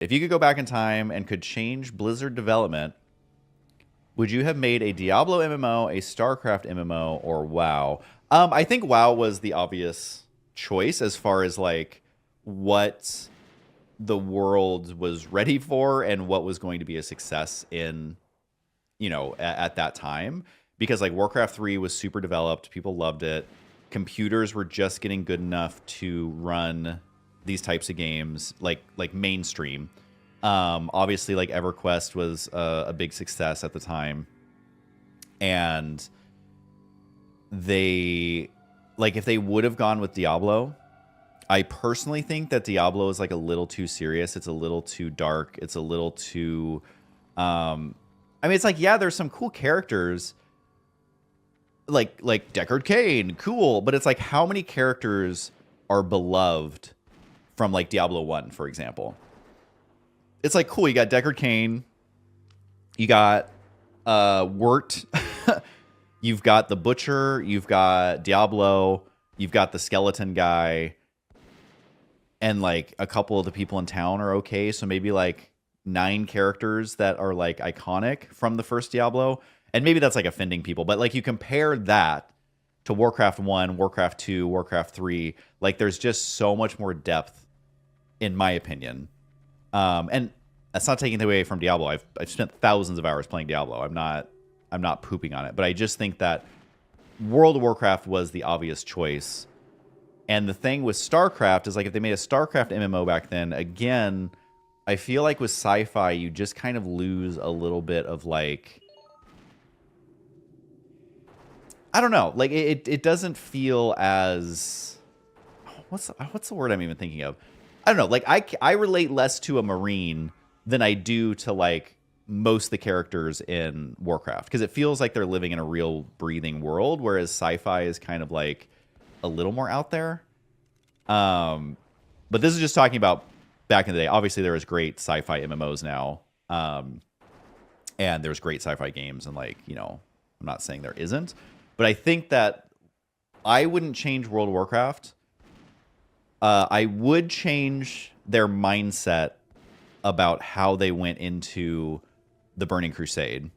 if you could go back in time and could change Blizzard development, would you have made a Diablo MMO, a StarCraft MMO, or WoW? I think WoW was the obvious choice as far as like what the world was ready for and what was going to be a success in, at that time. Because like Warcraft 3 was super developed, people loved it. Computers were just getting good enough to run these types of games, like mainstream. Obviously, like EverQuest was a big success at the time, and if they would have gone with Diablo, I personally think that Diablo is like a little too serious. It's a little too dark. It's a little too, it's like, yeah, there's some cool characters, like Deckard Cain, cool, but it's like how many characters are beloved from like Diablo 1, for example. It's like, cool, you got Deckard Cain, you got Wirt, you've got the Butcher, you've got Diablo, you've got the skeleton guy, and like a couple of the people in town are okay, so maybe like 9 characters that are like iconic from the first Diablo. And maybe that's like offending people, but like you compare that to Warcraft 1, Warcraft 2, Warcraft 3, like there's just so much more depth, in my opinion. And that's not taking away from Diablo. I've spent thousands of hours playing Diablo. I'm not pooping on it, but I just think that World of Warcraft was the obvious choice. And the thing with StarCraft is like if they made a StarCraft MMO back then, again, I feel like with sci-fi you just kind of lose a little bit of like, I don't know, like it doesn't feel as what's the word I'm even thinking of? I don't know, like I relate less to a Marine than I do to like most of the characters in Warcraft, because it feels like they're living in a real breathing world, whereas sci-fi is kind of like a little more out there. But this is just talking about back in the day. Obviously there is great sci-fi MMOs now. And there's great sci-fi games, and like, I'm not saying there isn't, but I think that I wouldn't change World of Warcraft. I would change their mindset about how they went into the Burning Crusade.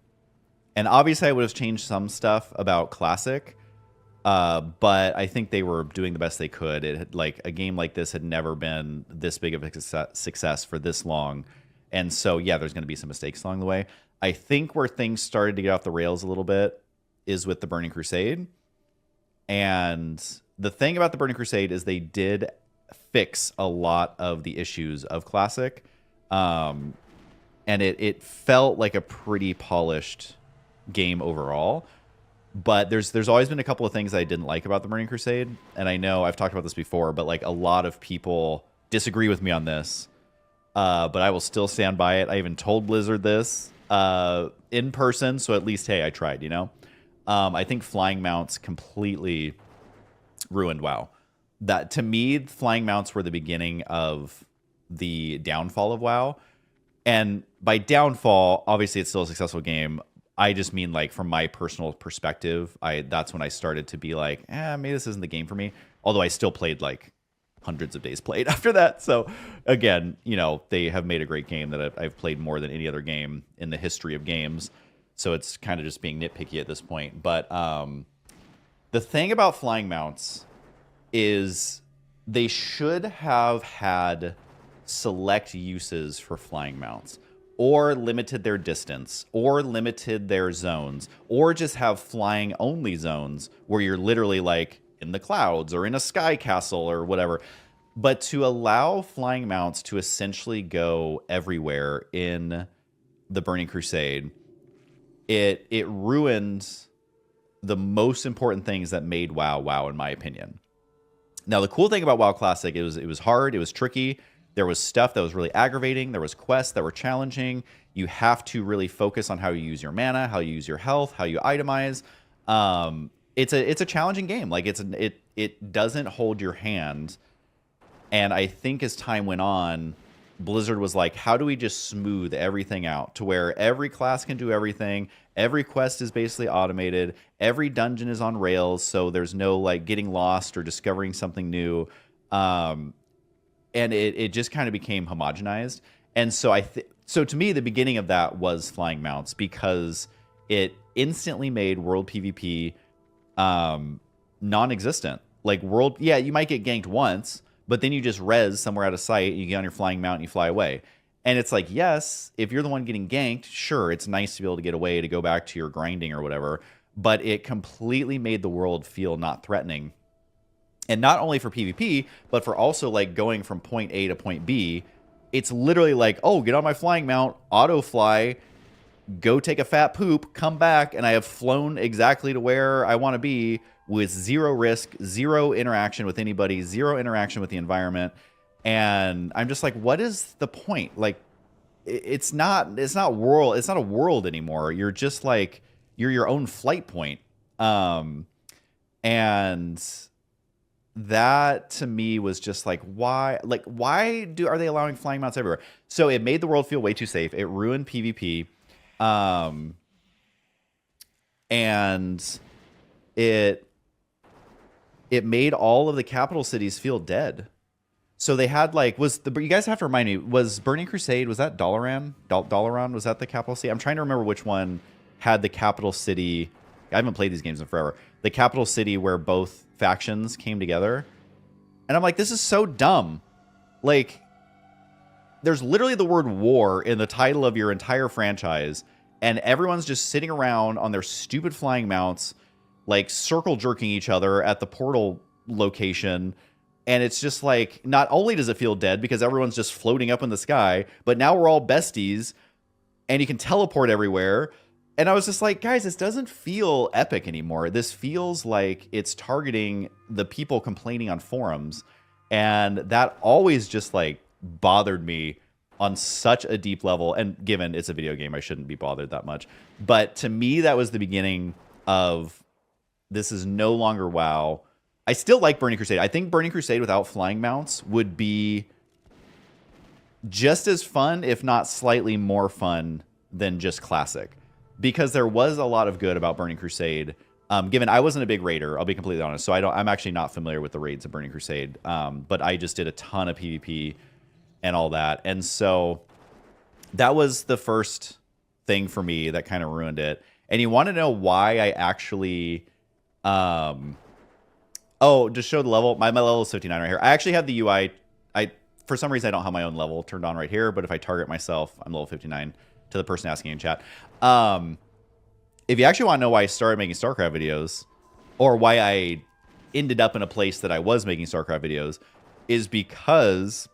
And obviously I would have changed some stuff about Classic, but I think they were doing the best they could. It had, like, a game like this had never been this big of a success for this long. And so, yeah, there's going to be some mistakes along the way. I think where things started to get off the rails a little bit is with the Burning Crusade. And the thing about the Burning Crusade is they did fix a lot of the issues of Classic. And it felt like a pretty polished game overall. But there's always been a couple of things I didn't like about the Burning Crusade. And I know I've talked about this before, but like a lot of people disagree with me on this. But I will still stand by it. I even told Blizzard this in person, so at least, hey, I tried, I think flying mounts completely ruined WoW. That, to me, flying mounts were the beginning of the downfall of WoW. And by downfall, obviously it's still a successful game. I just mean, like, from my personal perspective, that's when I started to be like, maybe this isn't the game for me. Although I still played, like, hundreds of days played after that. So, again, they have made a great game that I've played more than any other game in the history of games. So it's kind of just being nitpicky at this point. But the thing about flying mounts is they should have had select uses for flying mounts, or limited their distance, or limited their zones, or just have flying only zones where you're literally like in the clouds or in a sky castle or whatever. But to allow flying mounts to essentially go everywhere in the Burning Crusade, it ruined the most important things that made WoW, in my opinion. Now, the cool thing about WoW Classic, it was hard, it was tricky. There was stuff that was really aggravating. There was quests that were challenging. You have to really focus on how you use your mana, how you use your health, how you itemize. It's a challenging game. Like, it doesn't hold your hand. And I think as time went on, Blizzard was like, how do we just smooth everything out to where every class can do everything? Every quest is basically automated. Every dungeon is on rails, so there's no like getting lost or discovering something new. And it just kind of became homogenized. And so so to me, the beginning of that was flying mounts, because it instantly made world PvP non-existent. Like world, yeah, you might get ganked once, but then you just res somewhere out of sight, you get on your flying mount and you fly away. And it's like, yes, if you're the one getting ganked, sure, it's nice to be able to get away, to go back to your grinding or whatever, but it completely made the world feel not threatening. And not only for PvP, but for also like going from point A to point B. It's literally like, oh, get on my flying mount, auto fly, go take a fat poop, come back, and I have flown exactly to where I want to be with zero risk, zero interaction with anybody, zero interaction with the environment. And I'm just like, what is the point? Like, it's not a world anymore. You're just like, you're your own flight point. And that to me was just like, why are they allowing flying mounts everywhere? So it made the world feel way too safe. It ruined PvP. And it made all of the capital cities feel dead. So they had like, you guys have to remind me, was Burning Crusade, was that Dalaran? Dalaran, was that the capital city? I'm trying to remember which one had the capital city. I haven't played these games in forever. The capital city where both factions came together. And I'm like, this is so dumb. Like, there's literally the word war in the title of your entire franchise, and everyone's just sitting around on their stupid flying mounts, like circle jerking each other at the portal location. And it's just like, not only does it feel dead because everyone's just floating up in the sky, but now we're all besties and you can teleport everywhere. And I was just like, guys, this doesn't feel epic anymore. This feels like it's targeting the people complaining on forums. And that always just like bothered me on such a deep level. And given it's a video game, I shouldn't be bothered that much. But to me, that was the beginning of, this is no longer WoW. I still like Burning Crusade. I think Burning Crusade without flying mounts would be just as fun, if not slightly more fun than just Classic. Because there was a lot of good about Burning Crusade. Given I wasn't a big raider, I'll be completely honest. So I'm actually not familiar with the raids of Burning Crusade. But I just did a ton of PvP and all that. And so that was the first thing for me that kind of ruined it. And you want to know why I actually... Oh, just show the level. My level is 59 right here. I actually have the UI. For some reason, I don't have my own level turned on right here. But if I target myself, I'm level 59 to the person asking in chat. If you actually want to know why I started making StarCraft videos, or why I ended up in a place that I was making StarCraft videos, is because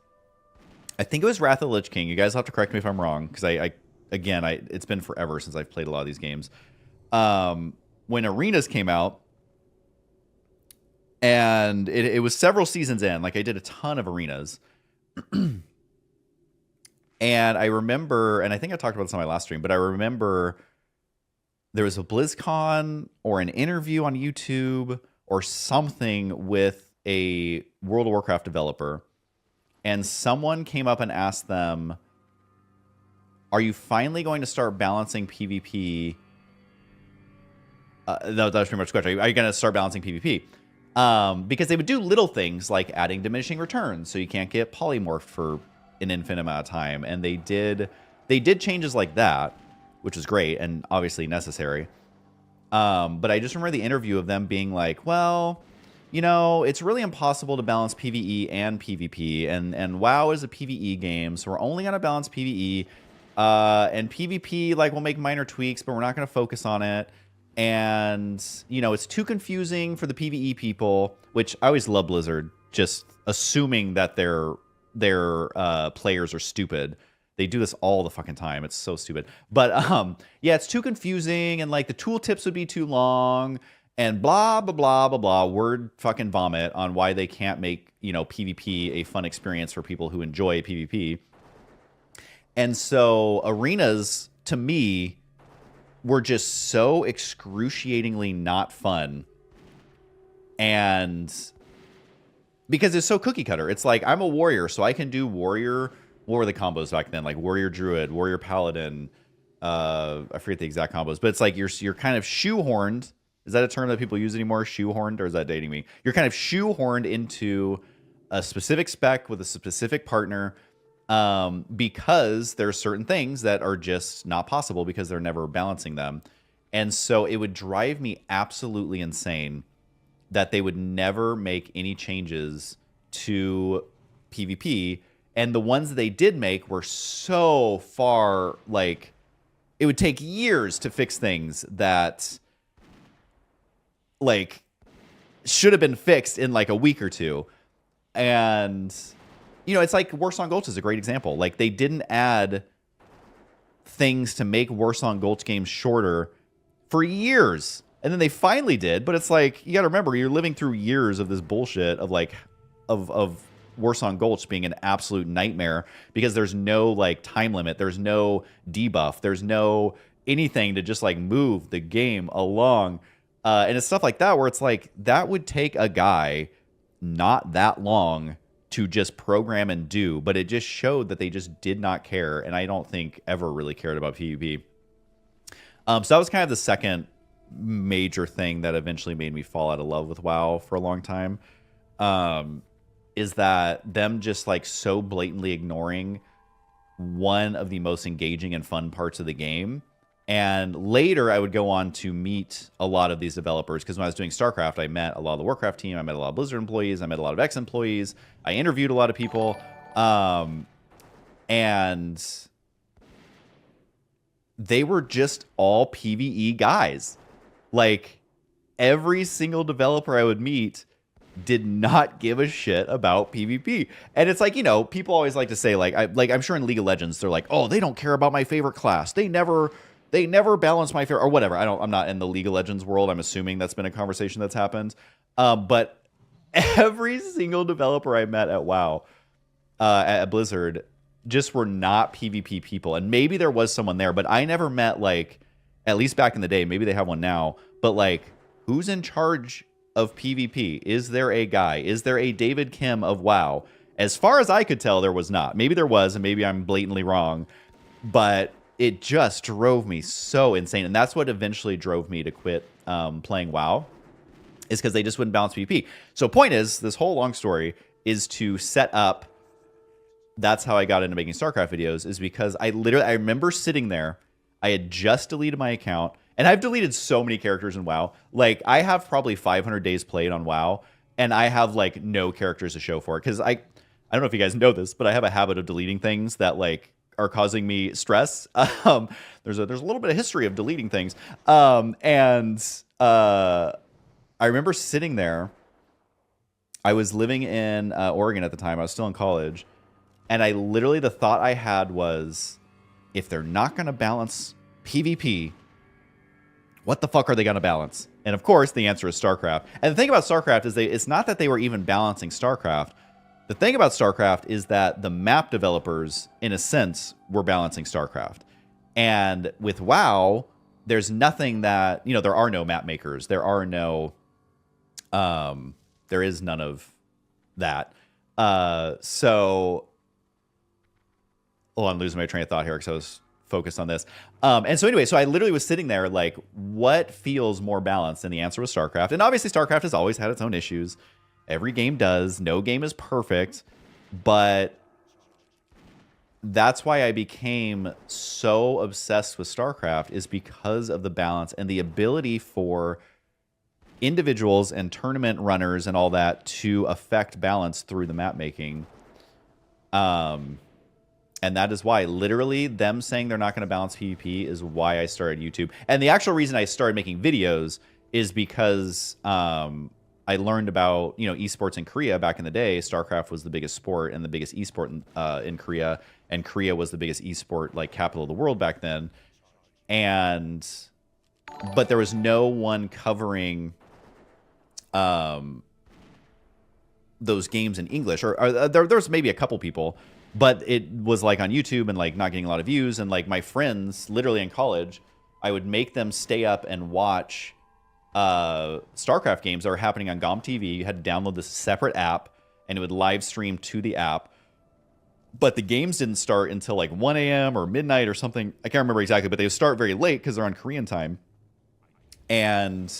I think it was Wrath of the Lich King. You guys have to correct me if I'm wrong, because it's been forever since I've played a lot of these games. When Arenas came out, and it was several seasons in. Like, I did a ton of Arenas. And I remember, and I think I talked about this on my last stream, but I remember there was a BlizzCon or an interview on YouTube or something with a World of Warcraft developer. And someone came up and asked them, are you finally going to start balancing PvP? That was pretty much the question. Are you going to start balancing PvP? Because they would do little things like adding diminishing returns, so you can't get polymorphed for an infinite amount of time. And they did changes like that, which was great and obviously necessary. But I just remember the interview of them being like, well, you know, it's really impossible to balance PvE and PvP, and WoW is a PvE game, so we're only going to balance PvE, and PvP, like, we'll make minor tweaks, but we're not going to focus on it. And, you know, it's too confusing for the PvE people, which I always love Blizzard, just assuming that their players are stupid. They do this all the fucking time. It's so stupid. But, yeah, it's too confusing, and, like, the tooltips would be too long, and blah, blah, blah, blah, blah, word fucking vomit on why they can't make, you know, PvP a fun experience for people who enjoy PvP. And so arenas, to me, were just so excruciatingly not fun. And because it's so cookie cutter. It's like, I'm a warrior, so I can do warrior. What were the combos back then? Like warrior druid, warrior paladin. I forget the exact combos, but it's like you're kind of shoehorned. Is that a term that people use anymore? Shoehorned, or is that dating me? You're kind of shoehorned into a specific spec with a specific partner, because there's certain things that are just not possible because they're never balancing them. And so it would drive me absolutely insane that they would never make any changes to PvP. And the ones that they did make were so far, like, it would take years to fix things that, like, should have been fixed in, like, a week or two. And, you know, it's like Warsong Gulch is a great example. Like, they didn't add things to make Warsong Gulch games shorter for years. And then they finally did, but it's like, you got to remember, you're living through years of this bullshit of like, of Warsong Gulch being an absolute nightmare because there's no like time limit. There's no debuff. There's no anything to just like move the game along. And it's stuff like that where it's like, that would take a guy not that long to just program and do, but it just showed that they just did not care. And I don't think ever really cared about PvP. So that was kind of the second major thing that eventually made me fall out of love with WoW for a long time, is that them just like so blatantly ignoring one of the most engaging and fun parts of the game. And later I would go on to meet a lot of these developers because when I was doing StarCraft, I met a lot of the Warcraft team. I met a lot of Blizzard employees. I met a lot of X employees. I interviewed a lot of people. And they were just all PvE guys. Like, every single developer I would meet did not give a shit about PvP. And it's like, you know, people always like to say, like, I'm sure in League of Legends, they're like, oh, they don't care about my favorite class. They never balance my favorite, or whatever. I'm not in the League of Legends world. I'm assuming that's been a conversation that's happened. But every single developer I met at WoW, at Blizzard, just were not PvP people. And maybe there was someone there, but I never met, like, at least back in the day, maybe they have one now, but like, who's in charge of PvP? Is there a guy? Is there a David Kim of WoW? As far as I could tell, there was not. Maybe there was, and maybe I'm blatantly wrong, but it just drove me so insane. And that's what eventually drove me to quit playing WoW, is because they just wouldn't balance PvP. So point is, this whole long story is to set up, that's how I got into making StarCraft videos, is because I remember sitting there, I had just deleted my account, and I've deleted so many characters in WoW. Like, I have probably 500 days played on WoW, and I have, like, no characters to show for it. Because I don't know if you guys know this, but I have a habit of deleting things that, like, are causing me stress. There's a little bit of history of deleting things. I remember sitting there. I was living in Oregon at the time. I was still in college. And I literally, the thought I had was, if they're not going to balance PvP, what the fuck are they going to balance? And of course, the answer is StarCraft. And the thing about StarCraft is it's not that they were even balancing StarCraft. The thing about StarCraft is that the map developers, in a sense, were balancing StarCraft. And with WoW, there's nothing that, you know, there are no map makers. There are no, there is none of that. Oh, I'm losing my train of thought here because I was focused on this. And so anyway, so I literally was sitting there like, what feels more balanced? And the answer was StarCraft. And obviously StarCraft has always had its own issues. Every game does. No game is perfect. But that's why I became so obsessed with StarCraft, is because of the balance and the ability for individuals and tournament runners and all that to affect balance through the map making. And that is why, literally, them saying they're not going to balance PvP is why I started YouTube. And the actual reason I started making videos is because I learned about, you know, esports in Korea back in the day. StarCraft was the biggest sport and the biggest esport in Korea, and Korea was the biggest esport, like, capital of the world back then. But there was no one covering those games in English, or there's maybe a couple people. But it was like on YouTube and like not getting a lot of views. And like my friends, literally in college, I would make them stay up and watch StarCraft games that were happening on GOM TV. You had to download this separate app, and it would live stream to the app. But the games didn't start until like 1 a.m. or midnight or something. I can't remember exactly, but they would start very late because they're on Korean time. And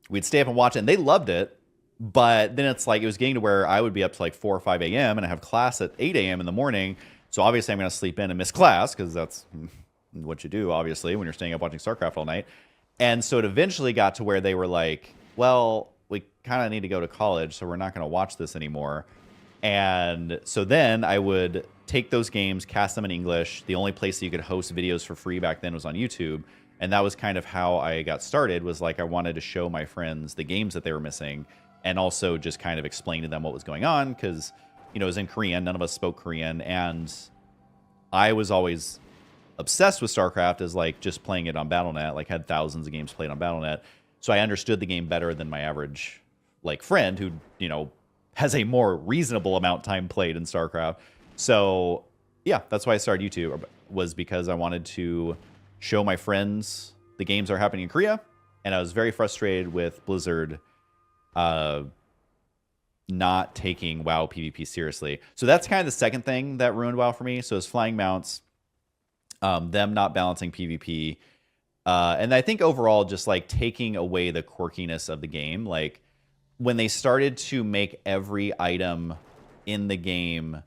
we'd stay up and watch it, and they loved it. But then it's like, it was getting to where I would be up to like 4 or 5 a.m. and I have class at 8 a.m. in the morning. So obviously I'm going to sleep in and miss class because that's what you do, obviously, when you're staying up watching StarCraft all night. And so it eventually got to where they were like, well, we kind of need to go to college, so we're not going to watch this anymore. And so then I would take those games, cast them in English. The only place that you could host videos for free back then was on YouTube. And that was kind of how I got started, was like I wanted to show my friends the games that they were missing and also just kind of explain to them what was going on because, you know, it was in Korean. None of us spoke Korean. And I was always obsessed with StarCraft as like just playing it on Battle.net, like had thousands of games played on Battle.net. So I understood the game better than my average like friend who, you know, has a more reasonable amount of time played in StarCraft. So yeah, that's why I started YouTube, was because I wanted to show my friends the games that are happening in Korea. And I was very frustrated with Blizzard not taking WoW PvP seriously. So that's kind of the second thing that ruined WoW for me. So it's flying mounts, them not balancing PvP. And I think overall just like taking away the quirkiness of the game. Like when they started to make every item in the game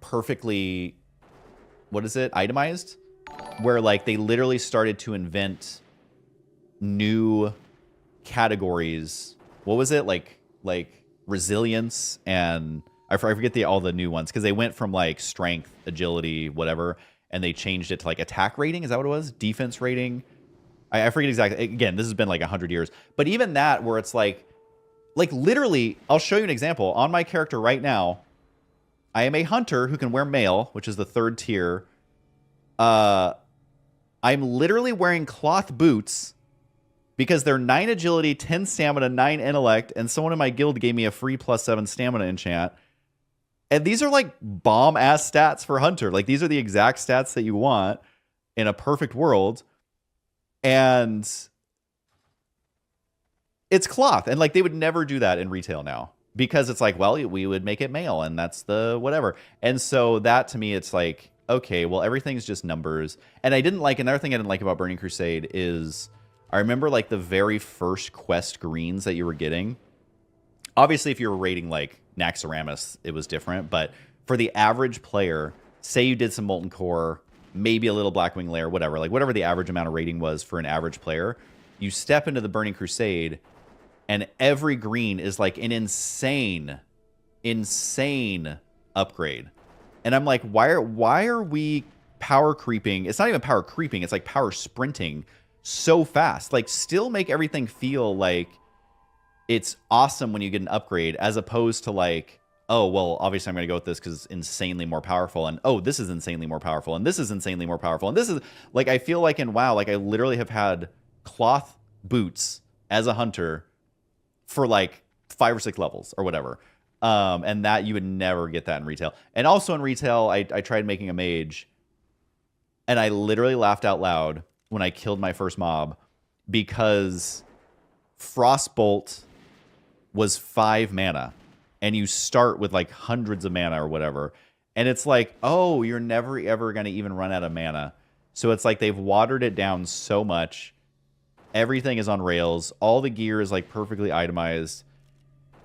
perfectly, what is it, itemized? Where like they literally started to invent new categories. What was it, like resilience, and I forget all the new ones, because they went from like strength, agility, whatever, and they changed it to like attack rating. Is that what it was? Defense rating. I forget exactly. Again, this has been like 100 years, but even that, where it's like literally, I'll show you an example on my character right now. I am a hunter who can wear mail, which is the 3rd tier. I'm literally wearing cloth boots because they're 9 agility, 10 stamina, 9 intellect, and someone in my guild gave me a free +7 stamina enchant. And these are like bomb-ass stats for hunter. Like, these are the exact stats that you want in a perfect world. And it's cloth. And like, they would never do that in retail now, because it's like, well, we would make it mail, and that's the whatever. And so that, to me, it's like, okay, well, everything's just numbers. And I didn't like, another thing I didn't like about Burning Crusade is, I remember like the very first quest greens that you were getting. Obviously, if you were rating like Naxxramas, it was different. But for the average player, say you did some Molten Core, maybe a little Blackwing Lair, whatever, like whatever the average amount of rating was for an average player, you step into the Burning Crusade, and every green is like an insane upgrade. And I'm like, why are we power creeping? It's not even power creeping. It's like power sprinting so fast. Like, still make everything feel like it's awesome when you get an upgrade, as opposed to like, oh, well, obviously I'm going to go with this because it's insanely more powerful. And oh, this is insanely more powerful. And this is insanely more powerful. And this is like, I feel like in WoW, like I literally have had cloth boots as a hunter for like 5 or 6 levels or whatever. And that you would never get that in retail. And also in retail, I tried making a mage, and I literally laughed out loud when I killed my first mob, because Frostbolt was 5 mana, and you start with like hundreds of mana or whatever. And it's like, oh, you're never ever going to even run out of mana. So it's like they've watered it down so much. Everything is on rails. All the gear is like perfectly itemized.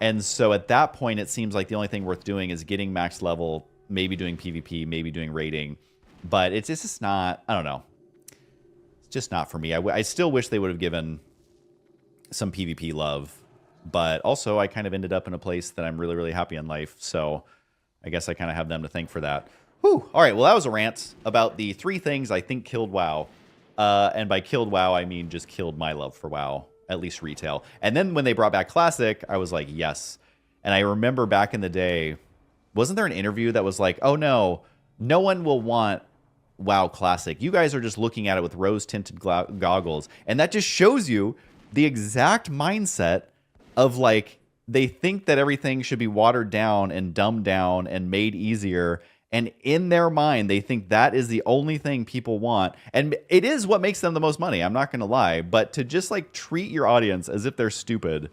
And so at that point, it seems like the only thing worth doing is getting max level, maybe doing PvP, maybe doing raiding. But it's just not, I don't know. It's just not for me. I still wish they would have given some PvP love. But also, I kind of ended up in a place that I'm really, really happy in life. So I guess I kind of have them to thank for that. Whew. All right, well, that was a rant about the 3 things I think killed WoW. And by killed WoW, I mean just killed my love for WoW. At least retail. And then when they brought back Classic, I was like, yes. And I remember back in the day, wasn't there an interview that was like, oh no, no one will want WoW Classic. You guys are just looking at it with rose-tinted goggles. And that just shows you the exact mindset of like, they think that everything should be watered down and dumbed down and made easier. And in their mind, they think that is the only thing people want. And it is what makes them the most money. I'm not going to lie. But to just like treat your audience as if they're stupid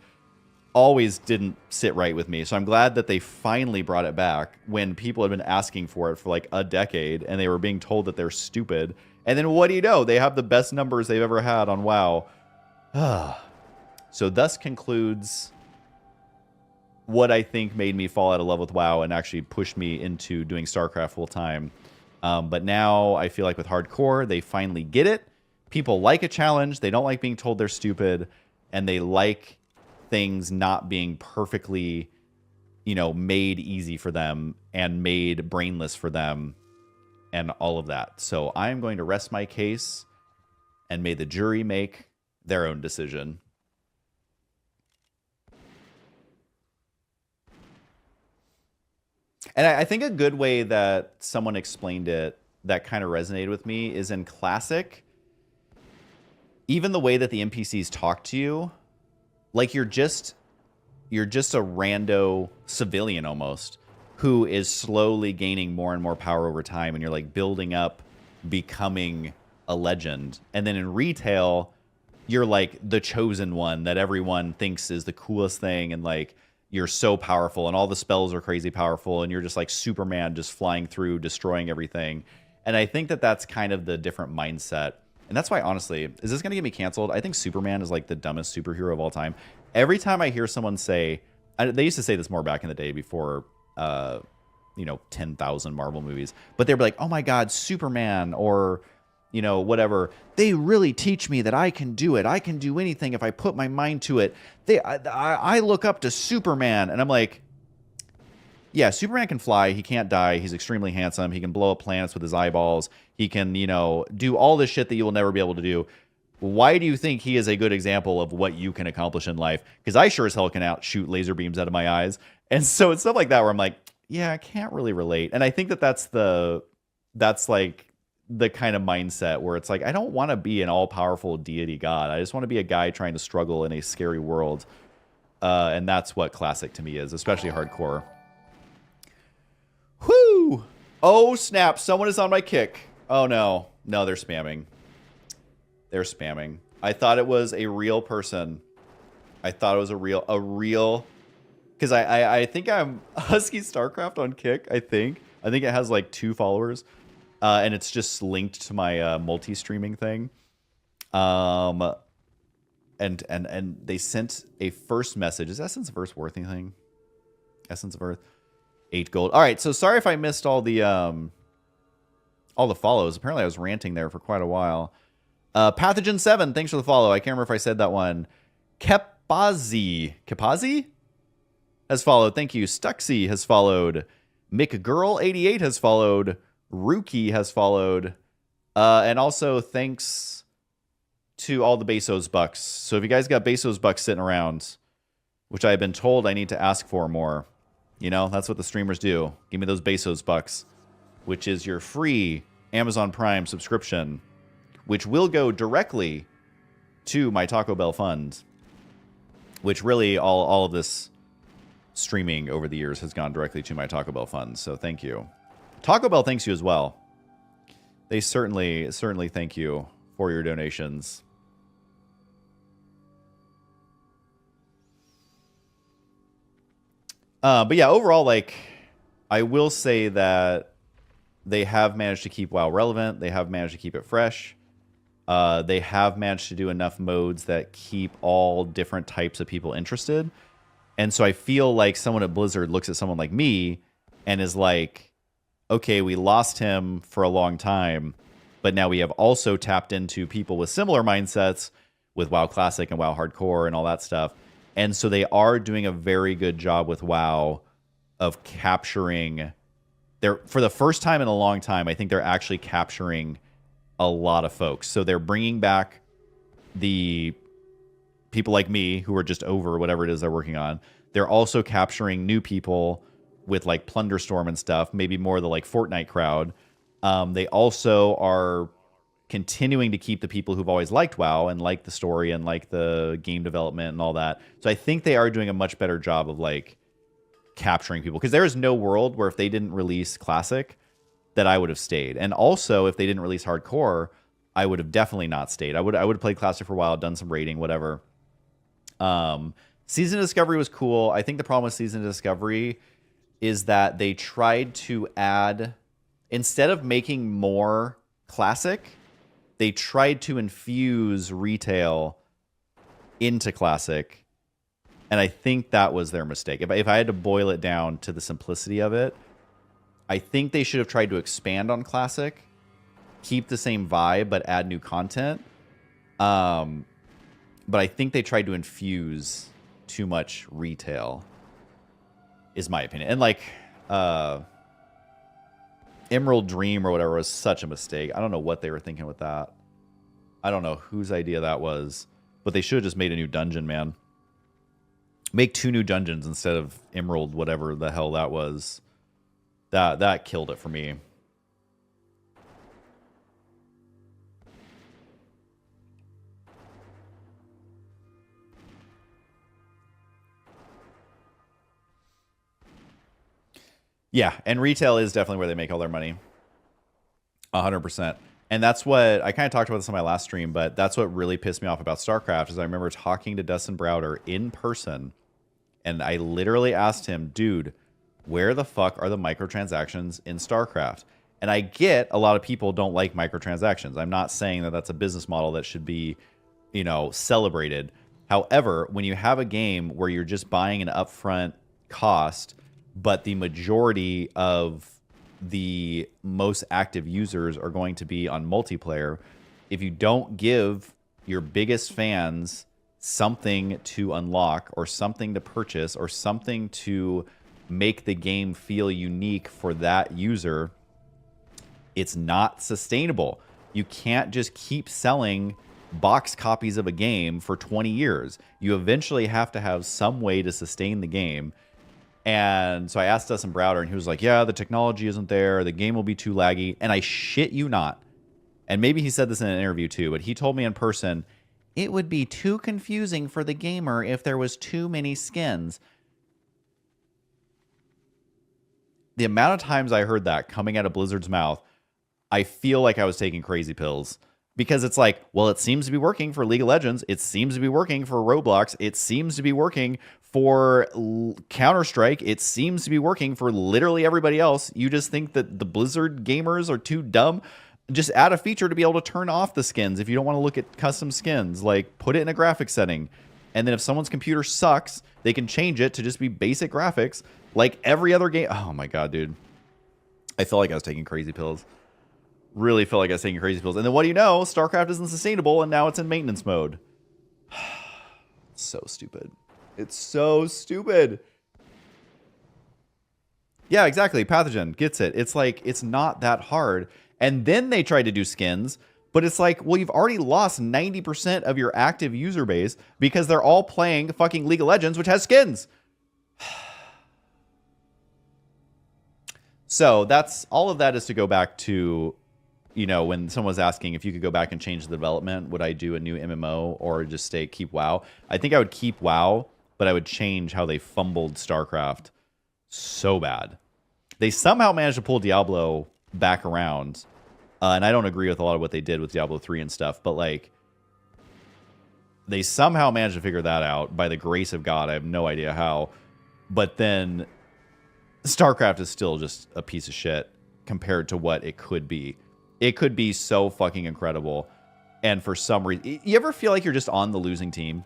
always didn't sit right with me. So I'm glad that they finally brought it back when people had been asking for it for like a decade and they were being told that they're stupid. And then what do you know? They have the best numbers they've ever had on WoW. So thus concludes what I think made me fall out of love with WoW and actually pushed me into doing StarCraft full time. But now I feel like with hardcore, they finally get it. People like a challenge. They don't like being told they're stupid. And they like things not being perfectly, you know, made easy for them and made brainless for them and all of that. So I'm going to rest my case and may the jury make their own decision. And I think a good way that someone explained it that kind of resonated with me is in Classic, even the way that the NPCs talk to you, like you're just a rando civilian almost who is slowly gaining more and more power over time, and you're like building up, becoming a legend. And then in retail, you're like the chosen one that everyone thinks is the coolest thing, and like you're so powerful and all the spells are crazy powerful and you're just like Superman just flying through, destroying everything. And I think that that's kind of the different mindset. And that's why, honestly, is this going to get me canceled? I think Superman is like the dumbest superhero of all time. Every time I hear someone say, they used to say this more back in the day before, you know, 10,000 Marvel movies, but they'd be like, oh my God, Superman, or, you know, whatever. They really teach me that I can do it. I can do anything if I put my mind to it. I look up to Superman. And I'm like, yeah, Superman can fly. He can't die. He's extremely handsome. He can blow up planets with his eyeballs. He can, you know, do all this shit that you will never be able to do. Why do you think he is a good example of what you can accomplish in life? Because I sure as hell can shoot laser beams out of my eyes. And so it's stuff like that where I'm like, yeah, I can't really relate. And I think that that's like the kind of mindset where it's like, I don't want to be an all-powerful deity god. I just want to be a guy trying to struggle in a scary world. And that's what Classic to me is, especially hardcore. Whoo! Oh, snap. Someone is on my kick. Oh, no. No, they're spamming. They're spamming. I thought it was a real person. I thought it was a real... Because I think I'm Husky StarCraft on Kick, I think. I think it has like 2 followers. And it's just linked to my multi-streaming thing. And they sent a first message. Is Essence of Earth worth anything? Essence of Earth. 8 gold. All right, so sorry if I missed all the follows. Apparently I was ranting there for quite a while. Pathogen 7, thanks for the follow. I can't remember if I said that one. Kepazi has followed. Thank you. Stuxy has followed. McGirl88 has followed. Rookie has followed. And also thanks to all the Bezos bucks. So if you guys got Bezos bucks sitting around, which I've been told I need to ask for more, you know, that's what the streamers do. Give me those Bezos bucks, which is your free Amazon Prime subscription, which will go directly to my Taco Bell fund, which really all of this streaming over the years has gone directly to my Taco Bell fund. So thank you. Taco Bell thanks you as well. They certainly thank you for your donations. But yeah, overall, like, I will say that they have managed to keep WoW relevant. They have managed to keep it fresh. They have managed to do enough modes that keep all different types of people interested. And so I feel like someone at Blizzard looks at someone like me and is like, okay, we lost him for a long time, but now we have also tapped into people with similar mindsets with WoW Classic and WoW Hardcore and all that stuff. And so they are doing a very good job with WoW of capturing for the first time in a long time, I think they're actually capturing a lot of folks. So they're bringing back the people like me who are just over whatever it is they're working on. They're also capturing new people with like Plunderstorm and stuff, maybe more the like Fortnite crowd. They also are continuing to keep the people who've always liked WoW and liked the story and like the game development and all that. So I think they are doing a much better job of like capturing people, because there is no world where if they didn't release Classic that I would have stayed. And also if they didn't release Hardcore, I would have definitely not stayed. I would have played Classic for a while, done some raiding, whatever. Season of Discovery was cool. I think the problem with Season of Discovery is that they tried to add, instead of making more Classic, they tried to infuse retail into Classic. And I think that was their mistake. If I had to boil it down to the simplicity of it, I think they should have tried to expand on Classic, keep the same vibe, but add new content. But I think they tried to infuse too much retail, is my opinion. And like Emerald Dream or whatever was such a mistake. I don't know what they were thinking with that. I don't know whose idea that was, but they should have just made a new dungeon, man. Make 2 new dungeons instead of Emerald, whatever the hell that was. That killed it for me. Yeah, and retail is definitely where they make all their money. 100%. And that's what I kind of talked about this on my last stream, but that's what really pissed me off about StarCraft is I remember talking to Dustin Browder in person, and I literally asked him, dude, where the fuck are the microtransactions in StarCraft? And I get a lot of people don't like microtransactions. I'm not saying that that's a business model that should be, you know, celebrated. However, when you have a game where you're just buying an upfront cost, but the majority of the most active users are going to be on multiplayer, if you don't give your biggest fans something to unlock or something to purchase or something to make the game feel unique for that user, it's not sustainable. You can't just keep selling box copies of a game for 20 years. You eventually have to have some way to sustain the game. And so I asked Dustin Browder, and he was like, yeah, the technology isn't there. The game will be too laggy. And I shit you not. And maybe he said this in an interview too, but he told me in person, it would be too confusing for the gamer if there was too many skins. The amount of times I heard that coming out of Blizzard's mouth, I feel like I was taking crazy pills. Because it's like, well, it seems to be working for League of Legends. It seems to be working for Roblox. It seems to be working for Counter-Strike. It seems to be working for literally everybody else. You just think that the Blizzard gamers are too dumb? Just add a feature to be able to turn off the skins if you don't want to look at custom skins. Like, put it in a graphics setting. And then if someone's computer sucks, they can change it to just be basic graphics like every other game. Oh my God, dude. I felt like I was taking crazy pills. Really felt like I was taking crazy pills. And then what do you know? StarCraft isn't sustainable, and now it's in maintenance mode. So stupid. It's so stupid. Yeah, exactly. Pathogen gets it. It's like, it's not that hard. And then they tried to do skins, but it's like, well, you've already lost 90% of your active user base because they're all playing fucking League of Legends, which has skins. So that's all of that is to go back to, you know, when someone was asking if you could go back and change the development, would I do a new MMO or just keep WoW? I think I would keep WoW, but I would change how they fumbled StarCraft so bad. They somehow managed to pull Diablo back around, and I don't agree with a lot of what they did with Diablo 3 and stuff, but like, they somehow managed to figure that out by the grace of God. I have no idea how, but then StarCraft is still just a piece of shit compared to what it could be. It could be so fucking incredible. And for some reason, you ever feel like you're just on the losing team?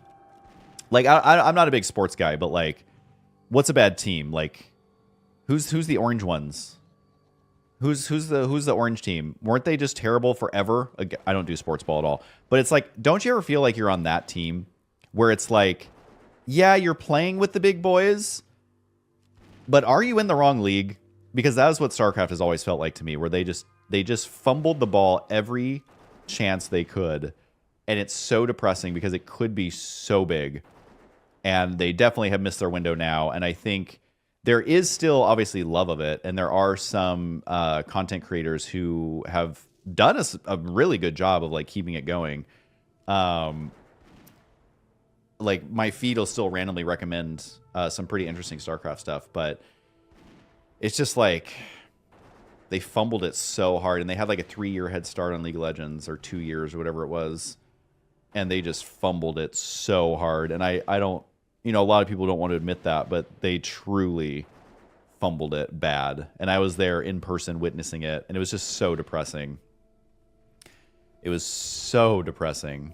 Like, I'm not a big sports guy, but like, what's a bad team? Like, who's the orange ones? Who's the orange team? Weren't they just terrible forever? I don't do sports ball at all. But it's like, don't you ever feel like you're on that team where it's like, yeah, you're playing with the big boys, but are you in the wrong league? Because that is what StarCraft has always felt like to me, where they just fumbled the ball every chance they could. And it's so depressing because it could be so big. And they definitely have missed their window now. And I think there is still obviously love of it. And there are some content creators who have done a really good job of like keeping it going. Like my feed will still randomly recommend some pretty interesting StarCraft stuff. But it's just like, they fumbled it so hard, and they had like a 3-year head start on League of Legends, or 2 years, or whatever it was, and they just fumbled it so hard. And I don't, you know, a lot of people don't want to admit that, but they truly fumbled it bad. And I was there in person witnessing it, and it was just so depressing. It was so depressing.